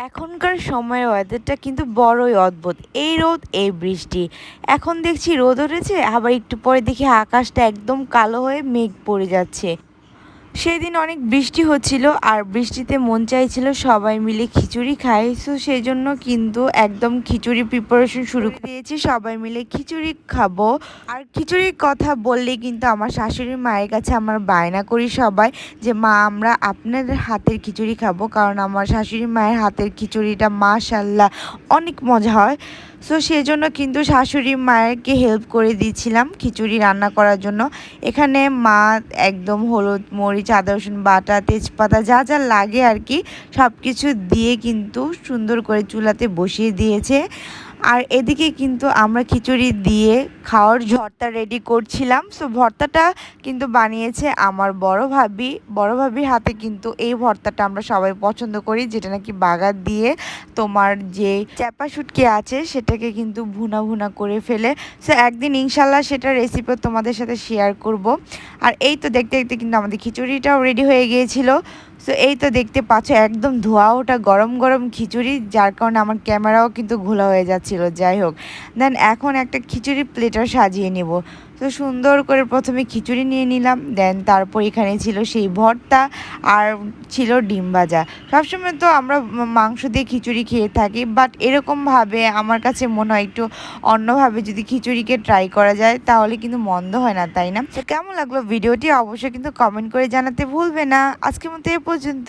এখনকার সময়ের ওয়েদারটা কিন্তু বড়ই অদ্ভুত। এই রোদ, এই বৃষ্টি। এখন দেখছি রোদ উঠেছে, আবার একটু পরে দেখি আকাশটা একদম কালো হয়ে মেঘ পড়ে যাচ্ছে। সেদিন অনেক বৃষ্টি হচ্ছিল আর বৃষ্টিতে মন চাইছিল সবাই মিলে খিচুড়ি খাই। সো সেই জন্য কিন্তু একদম খিচুড়ি প্রিপারেশন শুরু করে দিয়েছি, সবাই মিলে খিচুড়ি খাবো। আর খিচুড়ির কথা বললেই কিন্তু আমার শাশুড়ি মায়ের কাছে আমার বায়না করি সবাই যে মা আমরা আপনাদের হাতের খিচুড়ি খাবো, কারণ আমার শাশুড়ি মায়ের হাতের খিচুড়িটা মাশাল্লাহ অনেক মজা হয়। সো সেই জন্য কিন্তু শাশুড়ি মায়েরকে হেল্প করে দিয়েছিলাম খিচুড়ি রান্না করার জন্য। এখানে মা একদম হলুদ মরিচ আদা রসুন বাটা তেজপাতা যা যা লাগে আর কি সব কিছু দিয়ে কিন্তু সুন্দর করে চুলাতে বসিয়ে দিয়েছে। আর এদিকে কিন্তু আমরা খিচুড়ি দিয়ে খাওয়ার ভর্তা রেডি করছিলাম। সো ভর্তাটা কিন্তু বানিয়েছে আমার বড় ভাবির হাতে। কিন্তু এই ভর্তাটা আমরা সবাই পছন্দ করি, যেটা নাকি বাগার দিয়ে তোমার যে চ্যাপা শুটকি আছে সেটাকে কিন্তু ভুনা ভুনা করে ফেলে। সো একদিন ইনশাল্লাহ সেটা রেসিপি তোমাদের সাথে শেয়ার করব। আর এই তো দেখতে দেখতে কিন্তু আমাদের খিচুড়িটাও রেডি হয়ে গিয়েছিল। সো এই তো দেখতে পাচ্ছ একদম ধোয়া ওটা গরম গরম খিচুড়ি, যার কারণে আমার ক্যামেরাও কিন্তু ঘোলা হয়ে যাচ্ছিল। যাই হোক, দেন এখন একটা খিচুড়ি প্লেটার সাজিয়ে নেব। তো সুন্দর করে প্রথমে খিচুড়ি নিয়ে নিলাম, দেন তারপর এখানে ছিল সেই ভর্তা আর ছিল ডিম ভাজা। সবসময় তো আমরা মাংস দিয়ে খিচুড়ি খেয়ে থাকি, বাট এরকমভাবে আমার কাছে মনে হয় একটু অন্যভাবে যদি খিচুড়িকে ট্রাই করা যায় তাহলে কিন্তু মন্দ হয় না, তাই না? তো কেমন লাগলো ভিডিওটি অবশ্যই কিন্তু কমেন্ট করে জানাতে ভুলবে না। আজকের মতো এ পর্যন্ত।